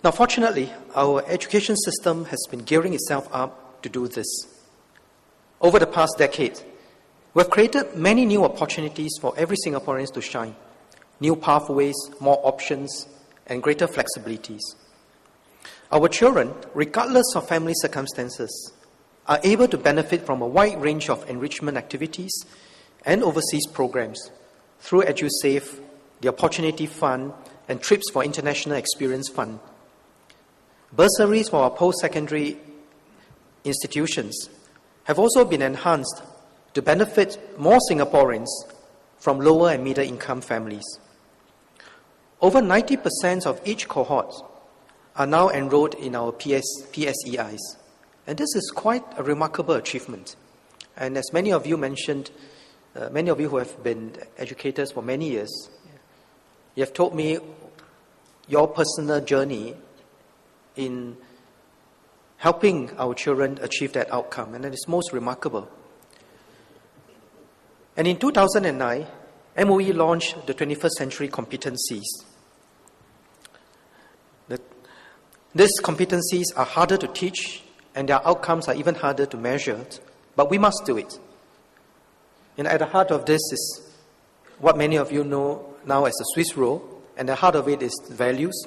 Now, fortunately, our education system has been gearing itself up to do this. Over the past decade, we've created many new opportunities for every Singaporean to shine. New pathways, more options, and greater flexibilities. Our children, regardless of family circumstances, are able to benefit from a wide range of enrichment activities and overseas programs through EduSave, the Opportunity Fund, and Trips for International Experience Fund. Bursaries for our post-secondary institutions have also been enhanced to benefit more Singaporeans from lower and middle income families. Over 90% of each cohort are now enrolled in our PSEIs. And this is quite a remarkable achievement. And as many of you mentioned, many of you who have been educators for many years, you have told me your personal journey in helping our children achieve that outcome, and that is most remarkable. And in 2009, MOE launched the 21st Century Competencies. These competencies are harder to teach, and their outcomes are even harder to measure, but we must do it. And at the heart of this is what many of you know now as the Swiss rule, and the heart of it is values.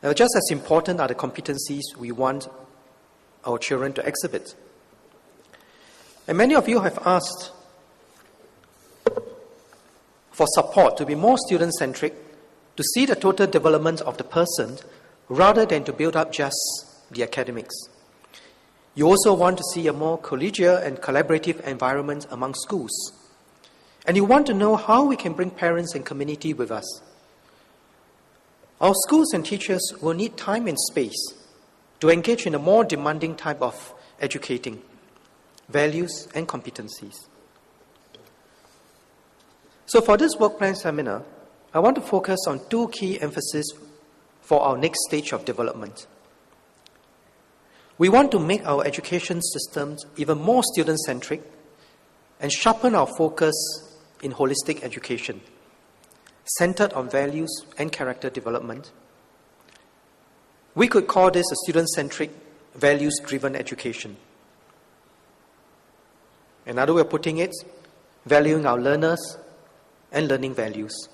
Now, just as important are the competencies we want our children to exhibit. And many of you have asked for support to be more student-centric, to see the total development of the person rather than to build up just the academics. You also want to see a more collegial and collaborative environment among schools. And you want to know how we can bring parents and community with us. Our schools and teachers will need time and space to engage in a more demanding type of educating, values and competencies. So for this work plan seminar, I want to focus on two key emphases for our next stage of development. We want to make our education systems even more student-centric and sharpen our focus in holistic education, centered on values and character development. We could call this a student-centric, values-driven education. Another way of putting it, valuing our learners and learning values.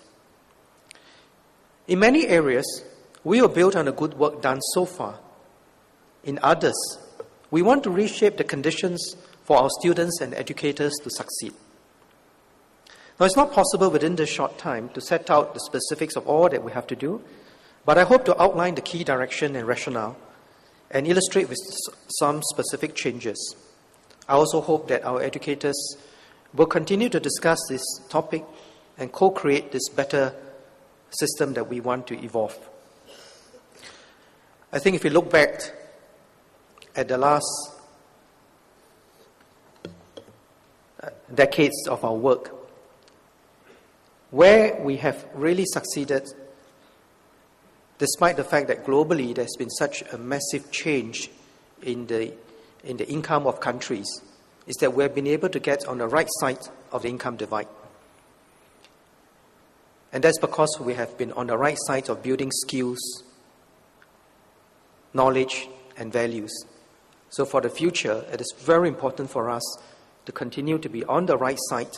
In many areas, we will build on the good work done so far. In others, we want to reshape the conditions for our students and educators to succeed. Now, it's not possible within this short time to set out the specifics of all that we have to do, but I hope to outline the key direction and rationale and illustrate with some specific changes. I also hope that our educators will continue to discuss this topic and co-create this better system that we want to evolve. I think if you look back at the last decades of our work, where we have really succeeded, despite the fact that globally there's been such a massive change in the income of countries, is that we have been able to get on the right side of the income divide. And that's because we have been on the right side of building skills, knowledge, and values. So for the future, it is very important for us to continue to be on the right side,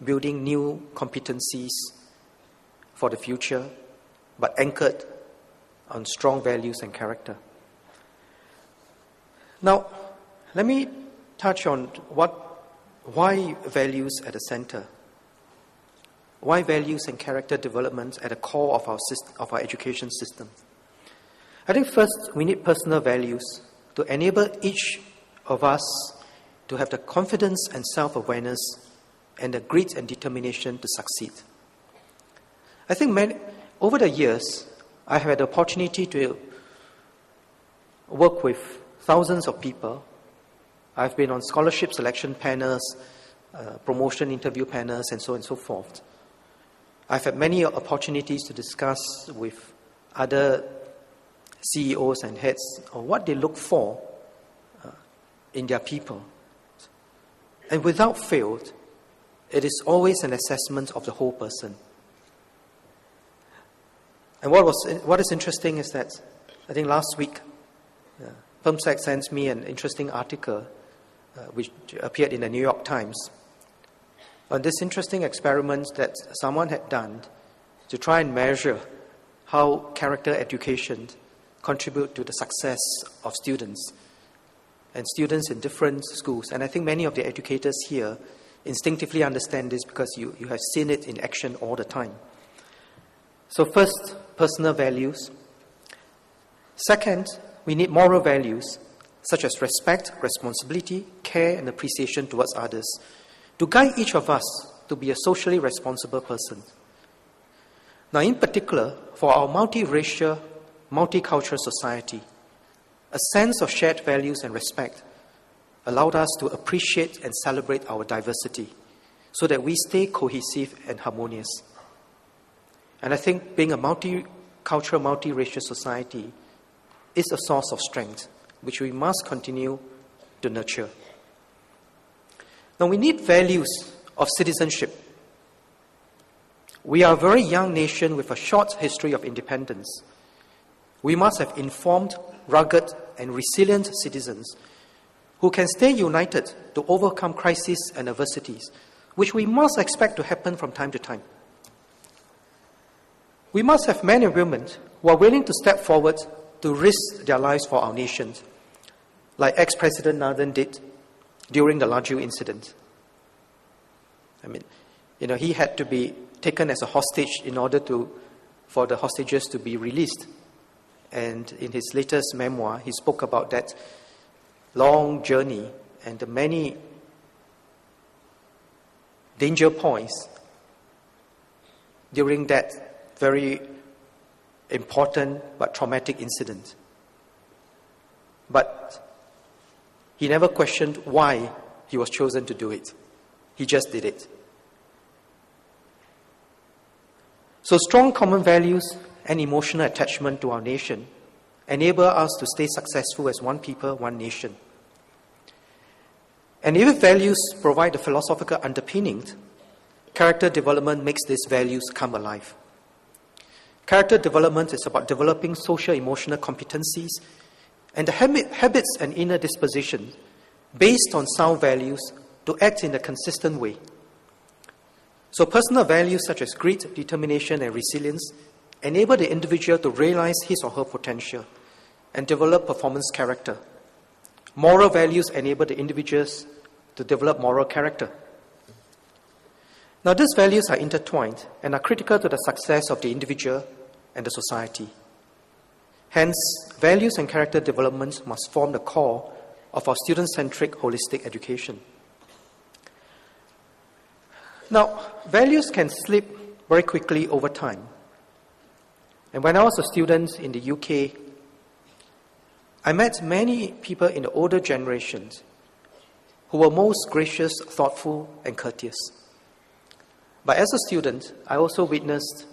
building new competencies for the future, but anchored on strong values and character. Now, let me touch on why values at the center. Why values and character development at the core of our education system? I think first we need personal values to enable each of us to have the confidence and self-awareness and the grit and determination to succeed. I think over the years, I have had the opportunity to work with thousands of people. I've been on scholarship selection panels, promotion interview panels, and so on and so forth. I've had many opportunities to discuss with other CEOs and heads on what they look for in their people. And without fail, it is always an assessment of the whole person. And what is interesting is that I think last week, PermSec sent me an interesting article which appeared in the New York Times on this interesting experiment that someone had done to try and measure how character education contribute to the success of students and students in different schools. And I think many of the educators here instinctively understand this because you have seen it in action all the time. So first, personal values. Second, we need moral values such as respect, responsibility, care, and appreciation towards others to guide each of us to be a socially responsible person. Now, in particular, for our multiracial, multicultural society, a sense of shared values and respect allowed us to appreciate and celebrate our diversity so that we stay cohesive and harmonious. And I think being a multicultural, multiracial society is a source of strength, which we must continue to nurture. Now, we need values of citizenship. We are a very young nation with a short history of independence. We must have informed, rugged, and resilient citizens who can stay united to overcome crises and adversities, which we must expect to happen from time to time. We must have men and women who are willing to step forward to risk their lives for our nation, like ex-President Nathan did during the Laju incident. He had to be taken as a hostage in order for the hostages to be released. And in his latest memoir, he spoke about that long journey and the many danger points during that very important but traumatic incident. But he never questioned why he was chosen to do it. He just did it. So strong common values and emotional attachment to our nation enable us to stay successful as one people, one nation. And if values provide the philosophical underpinnings, character development makes these values come alive. Character development is about developing social emotional competencies and the habits and inner disposition based on sound values to act in a consistent way. So personal values such as grit, determination, and resilience enable the individual to realize his or her potential and develop performance character. Moral values enable the individuals to develop moral character. Now, these values are intertwined and are critical to the success of the individual and the society. Hence, values and character development must form the core of our student-centric holistic education. Now, values can slip very quickly over time. And when I was a student in the UK, I met many people in the older generations who were most gracious, thoughtful, and courteous. But as a student, I also witnessed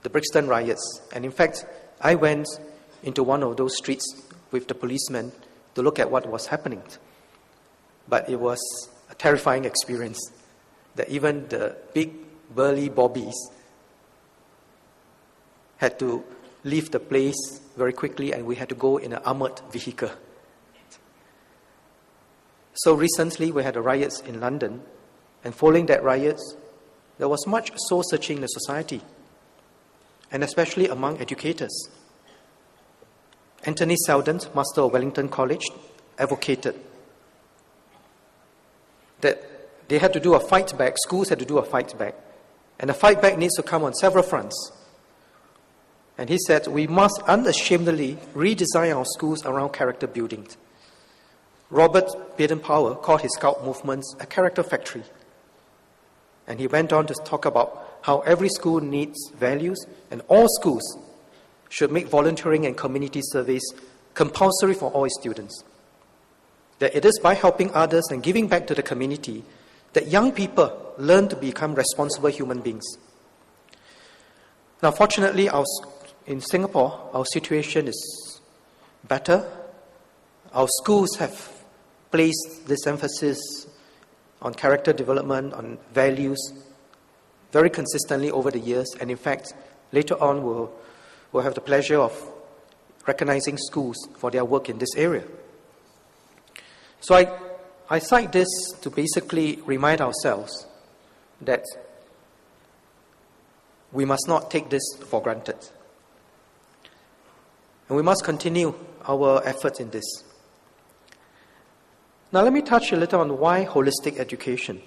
the Brixton riots. And in fact, I went into one of those streets with the policemen to look at what was happening. But it was a terrifying experience that even the big, burly bobbies had to leave the place very quickly, and we had to go in an armored vehicle. So recently, we had the riots in London, and following that riots, there was much soul-searching in the society, and especially among educators. Anthony Seldon, Master of Wellington College, advocated that they had to do a fight back, schools had to do a fight back, and the fight back needs to come on several fronts. And he said, we must unashamedly redesign our schools around character building. Robert Baden-Powell called his Scout movements a character factory. And he went on to talk about how every school needs values and all schools should make volunteering and community service compulsory for all its students. That it is by helping others and giving back to the community that young people learn to become responsible human beings. Now, fortunately, in Singapore, our situation is better. Our schools have placed this emphasis on character development, on values, very consistently over the years. And in fact, later on, we'll who have the pleasure of recognizing schools for their work in this area. So I cite this to basically remind ourselves that we must not take this for granted. And we must continue our efforts in this. Now let me touch a little on why holistic education.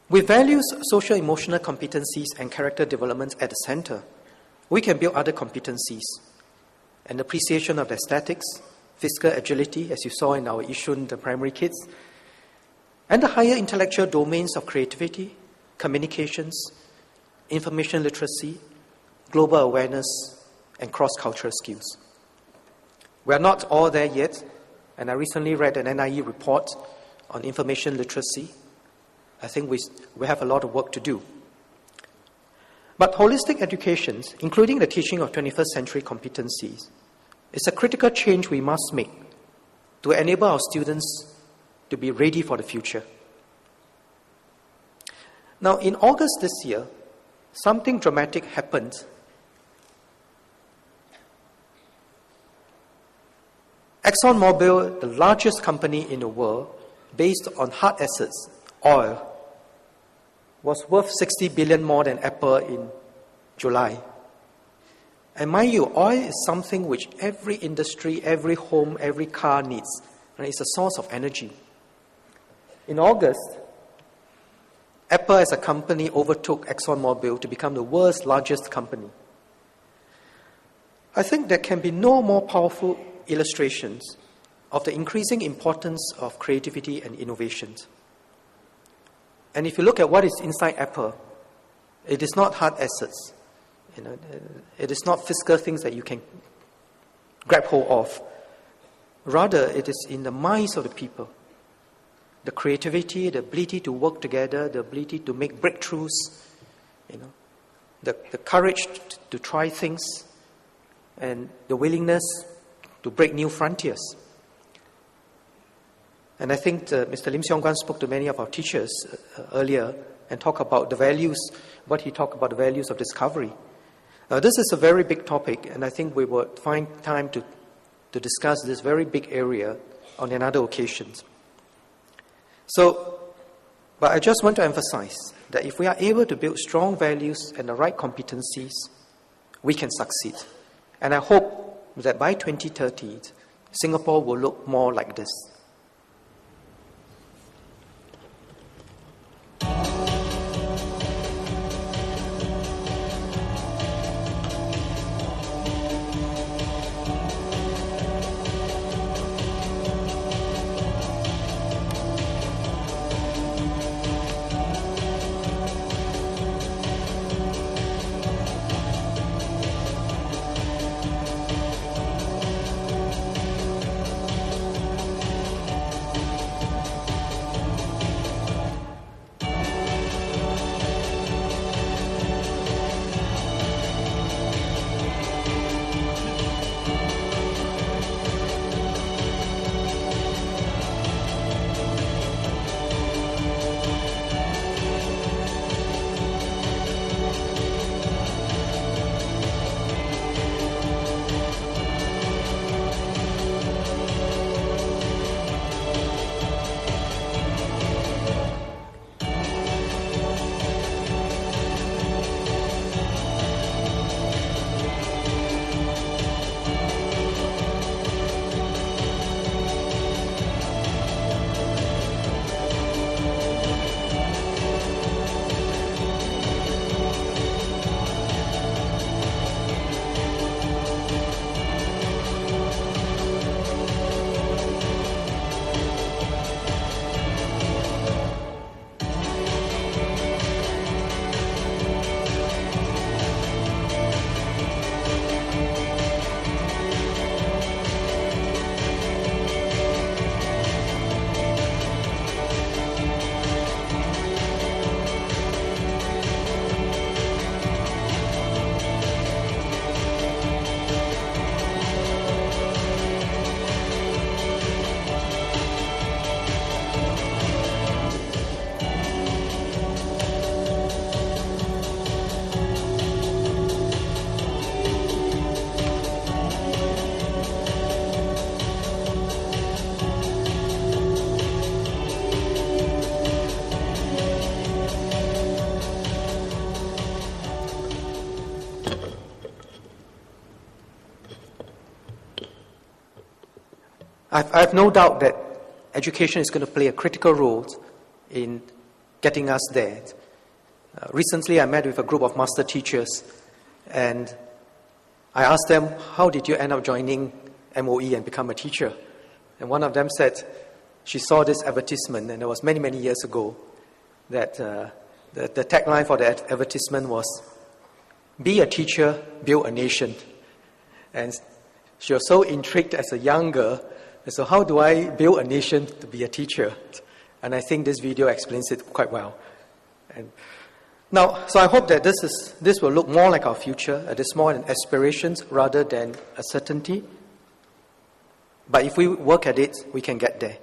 With values, social emotional competencies, and character development at the center, we can build other competencies. An appreciation of aesthetics, physical agility, as you saw in our Yishun, the primary kids, and the higher intellectual domains of creativity, communications, information literacy, global awareness, and cross-cultural skills. We are not all there yet, and I recently read an NIE report on information literacy. I think we have a lot of work to do. But holistic education, including the teaching of 21st century competencies, is a critical change we must make to enable our students to be ready for the future. Now, in August this year, something dramatic happened. ExxonMobil, the largest company in the world, based on hard assets, oil, was worth 60 billion more than Apple in July. And mind you, oil is something which every industry, every home, every car needs. Right? It's a source of energy. In August, Apple as a company overtook ExxonMobil to become the world's largest company. I think there can be no more powerful illustrations of the increasing importance of creativity and innovations. And if you look at what is inside Apple, it is not hard assets. It is not physical things that you can grab hold of. Rather, it is in the minds of the people. The creativity, the ability to work together, the ability to make breakthroughs, the courage to try things, and the willingness to break new frontiers. And I think Mr. Lim Siong Guan spoke to many of our teachers earlier and talked about the values, what he talked about, the values of discovery. This is a very big topic, and I think we will find time to discuss this very big area on another occasion. But I just want to emphasize that if we are able to build strong values and the right competencies, we can succeed. And I hope that by 2030, Singapore will look more like this. I have no doubt that education is going to play a critical role in getting us there. Recently, I met with a group of master teachers, and I asked them, how did you end up joining MOE and become a teacher? And one of them said she saw this advertisement, and it was many, many years ago, that the tagline for the advertisement was, "Be a teacher, build a nation." And she was so intrigued as a young girl, and so how do I build a nation to be a teacher? And I think this video explains it quite well. And now, so I hope that this will look more like our future. It is more an aspiration rather than a certainty. But if we work at it, we can get there.